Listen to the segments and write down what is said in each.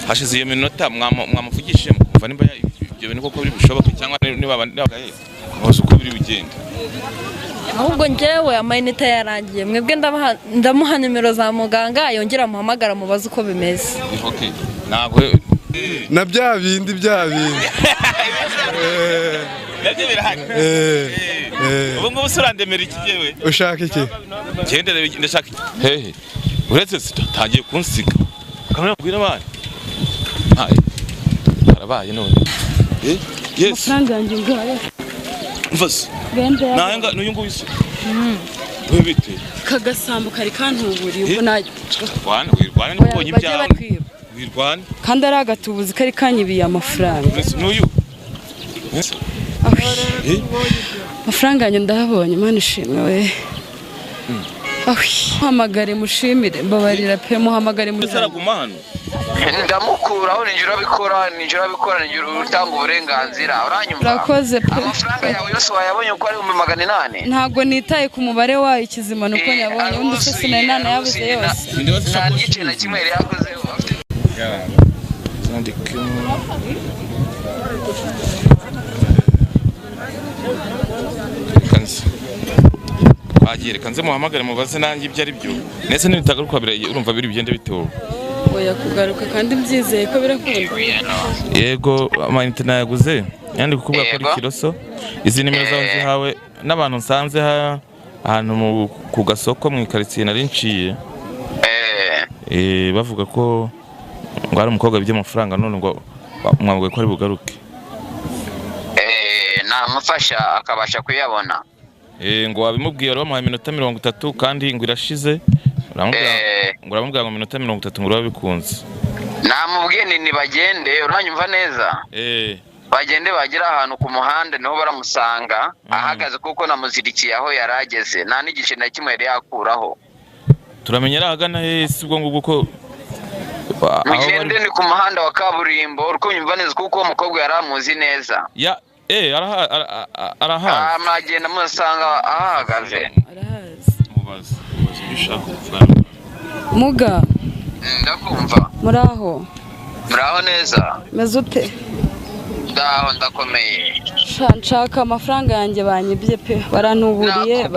hashize iyo minota mwamuvugishije kumva nimba ibyo bintu koko biri bushoboke cyangwa niba abagaye muzi uko biri bigenda. ahubwo njyewe amayinite yarangiye mwebwe ndamuha nimero za muganga yongera muhamagara mubaze uko bimeze. Okay ntabwo na bya bindi nabyo birahari. Ubu ngubu surandemera iki jewe ushaka iki gendere ndashaka hehe uretse tagiye kunsiga kamera kubwira abana harabaye none yes amafaranga yanjye ngaye mvase nanga n'uyu nguyu isi bite kagasambu kari kantuburiye ubwo najye wirwana n'ubonye ibyawe wirwana kandi ari agatubuzi kari kanyibiye amafaranga n'uyu amafaranga yanjye ndahabonye Imana ishimwe we muhamagare mushimire mbabarira pe muhamagare ndamukuraho ninjira bikora ninjira utanga uburenganzira uranyumva. Urakoze pe amafaranga yawe yose wayabonye uko ari 800. ntago nitaye ku mubare wayo ikizima nuko nyabonye undi se sinana yabuze yose nta gice na kimwe yari yakoze agire kanze muhamagare mubaze nanjye ibyo ari byo nese nitagaruka urumva biri bigende bitewe oya kugaruka kandi mbyizeye ko birakunda. Yego amayinite nayaguze yandi kukubwa ko ari Kiroso izi nimero zawe zihawe n'abantu nsanze ahantu ku gasoko mu ikaritsiye nari nciye bavuga ko ngo ari umukobwa by'amafaranga none ngo mwabwiye ko ari bugaruke namufasha akabasha kuyabona ngo wabimubwiye bamuhaye iminota 30 kandi ngo irashize uramubwira ngo iminota 30 ngo urabikunze. namubwiye ni bagende uranyumva neza bagende bagira ahantu ku muhanda niho baramusanga ahagaze kuko namuzirikiye aho yarageze nta n'igice na kimwe yari yakuraho. Turamenyera ahagana hese ubwo ngubwo ko mugende ni ku muhanda wa kaburimbo urukunyumva neza kuko umukobwa yaramuzi neza arahazi amagenda musanga ahagaze mubaze bishaka muga ndakumva muraho neza meze ute ndaho ndakomeye nshaka amafaranga yanjye banyibye pe barantuburiye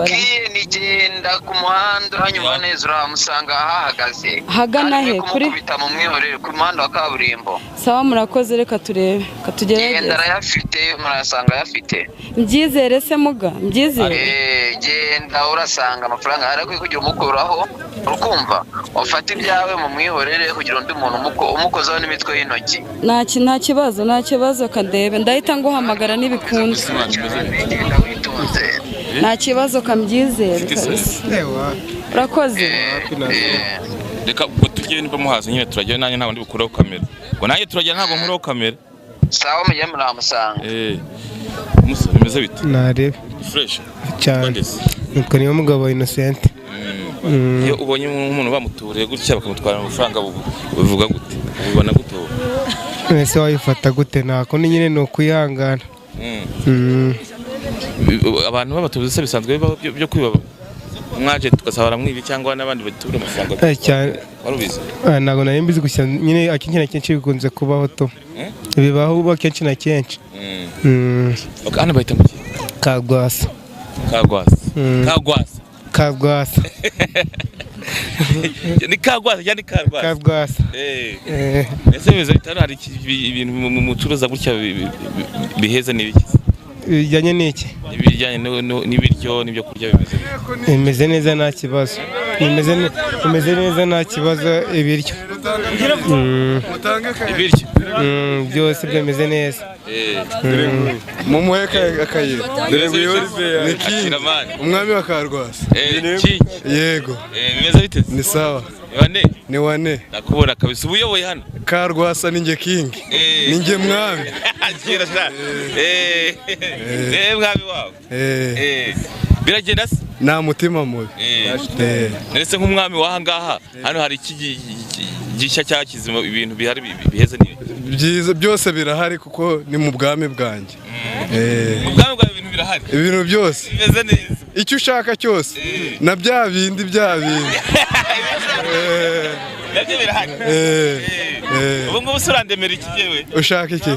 nigenda ku muhanda uranyumva neza uramusanga ahahagaze hagana he kuri bita mu mwihorere ku muhanda wa kaburimbo. sawa murakoze reka turebe katugerageze genda arayafite murasanga yafite mbyizere se muga mbyizere genda urasanga amafaranga arakwiye kugira umukuraho urukumva ufata ibyawe mu mwihorere kugira undi muntu umukozaho n'imitwe y'intoki nta kibazo kadebe ndahita nguhamagara n'ibikunze nta kibazo kambyizere urakoze reka ubwo tujye niba muhazi nyine turajyayo nanjye ntabwo ndi bukuraho kamera ngo nanjye turajya ntabwo nkuraho kamera sawa mujye muramusanga bimeze bite narebe fresh cyane nuko niyo mugabo Innocent iyo ubonye umuntu bamuturiye gutya bakamutwara amafaranga bivuga gute ubibona gute ese wayifata gute ntako ni nyine no kwihangana abantu babatuze se bisanzwe byo kwibaba mwaje tugasaba baramwibi cyangwa n'abandi batura amafaranga cyane warubize ntago nari mbizi gusa nyine akenshi na kenshi bikunze kubaho to bibaho akenshi na kenshi hano bahita mu Kagwasa ni Kagwasa ese biza bitari hari ibintu mu curuza gutya biheze n'ibiki bijyanye n'iki ibijyanye n'ibiryo n'ibyo kurya bimeze neza nta kibazo bimeze neza nta kibazo ibiryo byose bimeze neza mumuheka akayira ni kingi umwami wa Karwasa yego bimeze bite ni sawa ni wane nakubona kabisa ubuyoboye hano Karwasa ninjye kingi ninjye mwami akira sha mwami wawe biragenda se nta mutima mubi nese nk'umwami wahangaha hano hari iki gishya cyakizima ibintu bihari biheze byiza byose birahari kuko ni mu bwami bwanjye mu bwami bwawe ibintu birahari ibintu byose bimeze neza icyo ushaka cyose na bya bindi nabyo birahari ubu ngubu surandemera iki jewe ushaka iki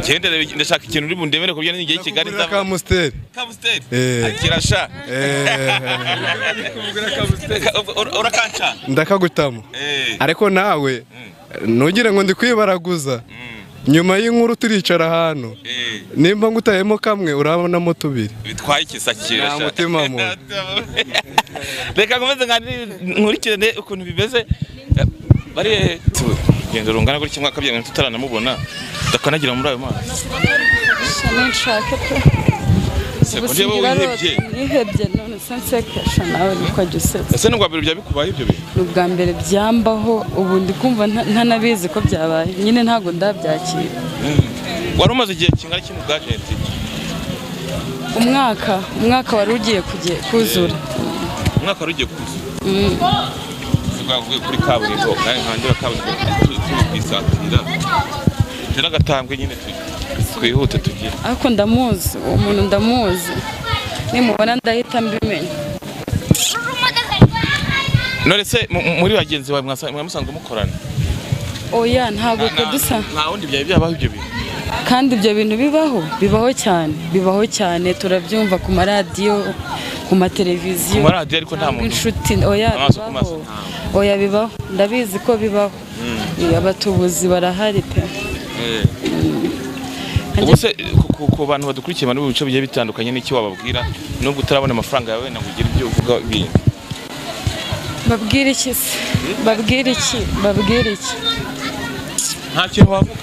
genda ndashaka ikintu uri bundemere ko byane ngiye Kigali za Kamusteri kirasha urakanca ndakagutamo ariko nawe ntugire ngo ndi kwibaraguza nyuma y'inkuru turicara ahantu nimba ngutayemo kamwe urabonamo tubiri bitwaye ikisakira nta mutima mu reka nkomeze nkurikirane ukuntu bimeze bari genda rungana guri kimwe akabyanga tutaranamubona ndakanagira muri ayo mazi nshaka pe nihebye none sansekesha nawe niko gisetse ese n'ubwa mbere byabikubaye ibyo bintu n'ubwa mbere byambaho ubu ndi kumva ntanabizi ko byabaye nyine ntago ndabyakira wari umaze igihe kingana kimwe bwagenti umwaka wari ugiye kuzura umwaka wari ugiye kuzura kuri kaburimbo kandi nkangira kaburimbo twisatira tera gatambwe nyine twihute tugiye ariko ndamuzi umuntu ndamuzi nimubona ndahita mbimenya none se muri bagenzi bawe mwamusanzwe mukorana oya ntago dusa nta wundi byabaho ibyo bintu kandi ibyo bintu bibaho cyane turabyumva ku maradiyo ku mateleviziyo ku maradiyo ariko nta muntu inshuti oya bibaho ndabizi ko bibaho abatubuzi barahari pe ubuse ku bantu badukurikiye mu bice bigiye bitandukanye n'iki wababwira nubwo utarabona amafaranga yawe na kugira ibyo uvuga bindi babwira iki se babwira iki nta kintu wavuga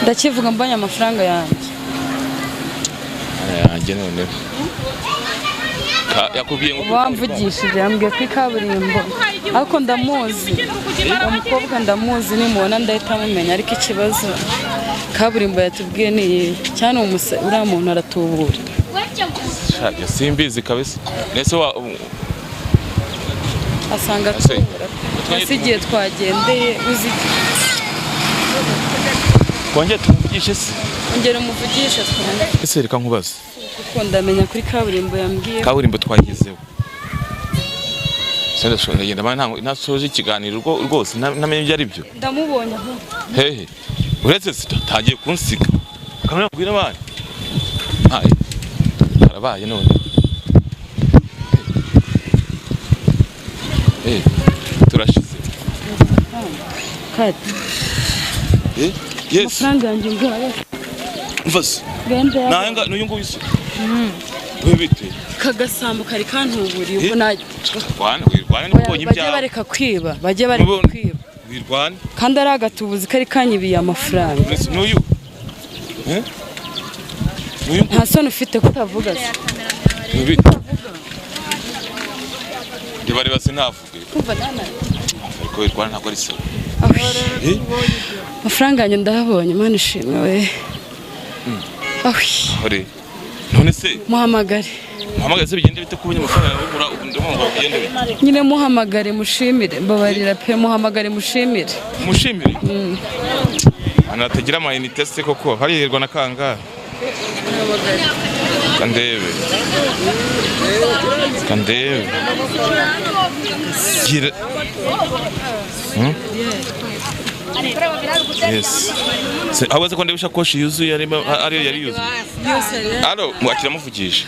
ndakivuga mbonye amafaranga yanjye none yakubwiye ngo wamvugishije yambwiye ko kaburimbo ariko ndamuzi umukobwa ndamuzi nimubona ndahita mumenya ariko ikibazo kaburimbo yatubwiye ni cyane uriya muntu aratubura simbizi kabisa nese asanga atubura twasi igihe twagendeye uzi twongere tumuvugishe se ongera umuvugishe twongere ese reka nkubaze kuko ndamenya kuri kaburimbo yambwiye kaburimbo twagezeho senda shonde ngenda bana ntasoje ikiganiro rwose namenye ibyo ari byo ndamubonye aho hehe uretse tagiye kunsiga kamera mbwira bana hayi karabaye none turashize kati yes amafaranga yanjye ngaho mvase nanga n'uyu nguyu se bite kagasambu kari kantuburiye ubwo najye wirwana n'ubonye ibyawe bareka kwiba bajye bareka kwiba wirwana kandi ari agatubuzi kari kanyibiye amafaranga n'uyu nta soni ufite kutavuga se ndibareba sinavuge kumva nana ariko wirwana ntabwo ari se amafaranga yanjye ndahabonye Imana ishimwe we ore none se muhamagare se bigende bite kubonye amafaranga ubura ndumva bigende bite nyine muhamagare mushimire mbabarira pe muhamagare mushimire anatagira amayinite se koko harihirwa na kanga kandebe gira yes se abaze ko ndebisha koshi yuzuye ariyo yari yuzuye alo mwakira muvugisha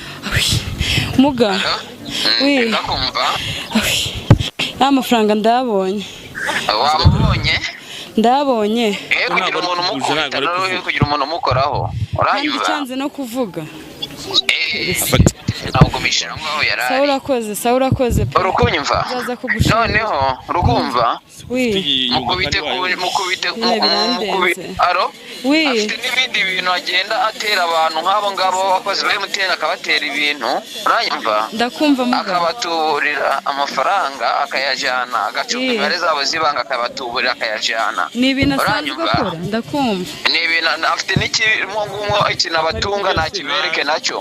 muga wi amafaranga ndabonye wabonye ndabonye kugira umuntu umukoraho uranyumva cyanze no kuvuga ntabwo mishira ngo yarari sawa urakoze urukunyumva noneho rukumva mukubite aro afite n'ibindi bintu agenda atera abantu nk'abo ngabo abakozi ba MTN akabatera ibintu uranyumva ndakumva muga akabatuburira amafaranga akayajana agacuma imibare zabo zibanga akabatuburira akayajana ni ibintu asanzwe akora ndakumva ni ibintu afite n'ikirimo ikintu abatunga nta kibereke nacyo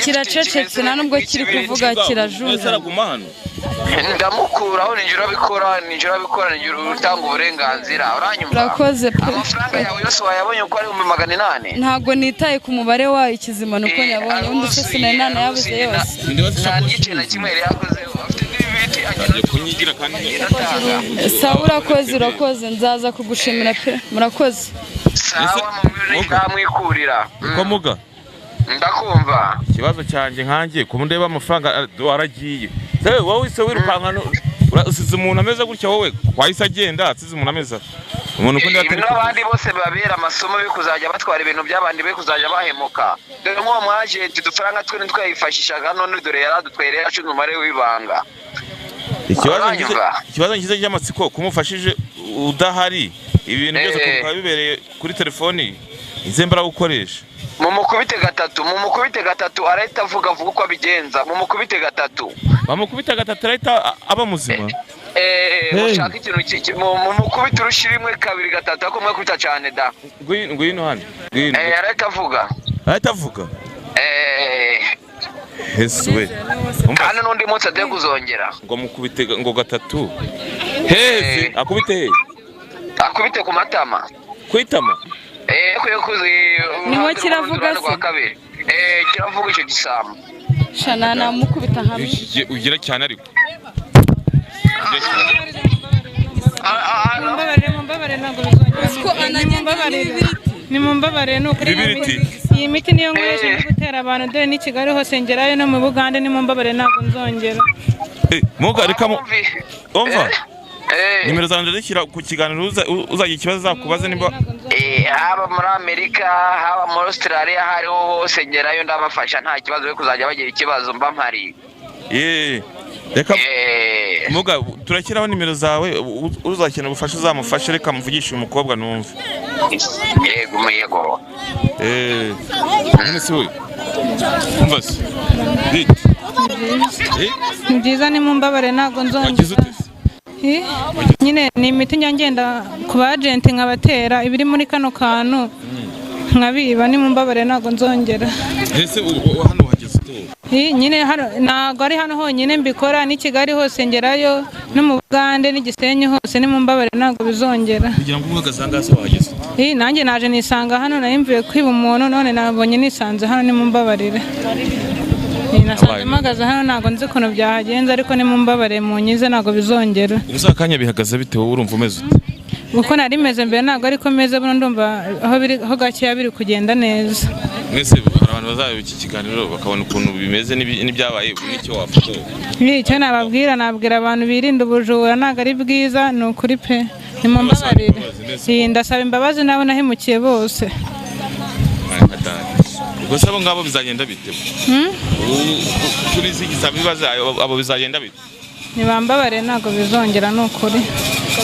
kiracecetse nta nubwo kiri kuvuga kirajunja ndamukuraho nijoro abikora nijoro utanga uburenganzira uranyumva urakoze pe amafaranga yawe yose wayabonye uko ari 800 ntago nitaye ku mubare wayo ikizima nuko nyabonye undi se sinari nanayabuze yose nta gice na kimwe yari yakozeho afite imiti agiye kunyigira kandi sawa urakoze nzaza kugushimira pe murakoze sawa mu biro nkamwikurira uko muga ndakumva ikibazo cyanjye nkanjye ku ndeba amafaranga aragiye wowe se wirukankana usize umuntu ameze gutya wowe wahise agenda asize umuntu ameze umuntu uko ndeba n'abandi bose babera amasomo yo kuzajya batwara ibintu by'abandi be kuzajya bahemuka dore nk'uwo mwajenti dufaranga twe twayifashishaga none dore yaradutwerera yacu umubare w'ibanga ikibazo ngize cy'amatsiko kumufashije udahari ibintu byose kuba bibereye kuri telefoni izembara gukoresha mumukubite gatatu arahita avuga uko abigenza mumukubite gatatu bamukubita gatatu arahita aba muzima mushaka ikintu mumukubite urushyi rimwe kabiri gatatu ariko mwakubita cyane da ngwino hano arahita avuga we kandi n'undi munsi agiye kuzongera ngo mukubite ngo gatatu heze akubite ku matama kwitama niho kiravuga se kiravuga icyo gisambo shana namukubita hamwe ugira cyane ariko mumbabarire ntabwo bizongera nimumbabarire ni ukuri iyi miti niyo nkoresha yo gutera abantu dore n'i Kigali hose ngerayo no mu Bugande nimumbabarire ntabwo nzongera muga reka umva nimero zanjye zishyira ku kiganiro uzagira ikibazo zakubaze nimba haba muri Amerika haba muri Australia hariho hose ngerayo ndabafasha nta kibazo yo kuzajya bagira ikibazo mba mpari reka muga turakiraho nimero zawe uzakenera ubufasha uzamufashe reka muvugishe umukobwa numve yego none se we umva se ni byiza nimumbabarire ntabwo nzongera nyine ni imiti ngenda ku bajenti nkabatera ibiri muri kano kantu nkabiba nimumbabarire ntabwo nzongera ese hano wageze nyine ntabwo ari hano honyine mbikora n'i Kigali hose ngerayo no mu Bugande n'Igisenyi hose nimumbabarire ntabwo bizongera kugira ngo umuhagaze aha ngaha se wahageze nanjye naje nisanga hano nari mvuye kwiba umuntu none nabonye nisanze hano nimumbabarire nasanze mpagaze hano ntabwo nzi ukuntu byahagenze ariko nimumbabarire munyize ntabwo bizongera uzakanya bihagaze bite wowe urumva umeze ute uko nari meze mbere ntabwo ariko meze buno ndumva aho gakeya biri kugenda neza mwese hari abantu bazaba iki kiganiro bakabona ukuntu bimeze n'ibyabaye n'icyo wafotora icyo nababwira nabwira abantu birinda ubujura ntabwo ari bwiza ni ukuri pe nimumbabarire ndasaba imbabazi nabo nahemukiye bose gusa abo ngabo bizagenda bite kuri iki gisaba ibibazo abo bizagenda bite ntibambabare ntabwo bizongera ni ukuri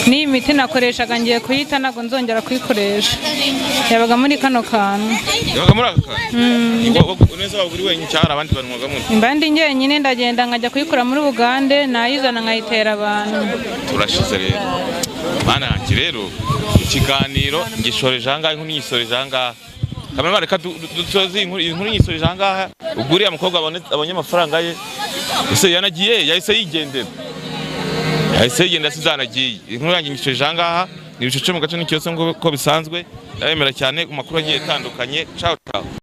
n'iyi miti nakoreshaga ngiye kuyita ntabwo nzongera kuyikoresha yabaga muri kano kantu yabaga muri aka kantu neza waba uri wenyine cyangwa abandi banwaga muri mbandi njyenyine ndagenda nkajya kuyikora muri Bugande nayizana nkayitera abantu turashize rero mana yanjye rero ikiganiro ngishoreje aha ngaha inkuru nyisoreje aha ngaha kamera reka dusoze inkuru nyisoreje aha ngaha ubwo uriya mukobwa abonye amafaranga ye ese yanagiye yahise yigendera sizanagiye inkuru yanjye ngishoreje aha ngaha ni ibicuce mu gace n'ikibazo ngo ko bisanzwe ndabemera cyane ku makuru agiye atandukanye ciao ciao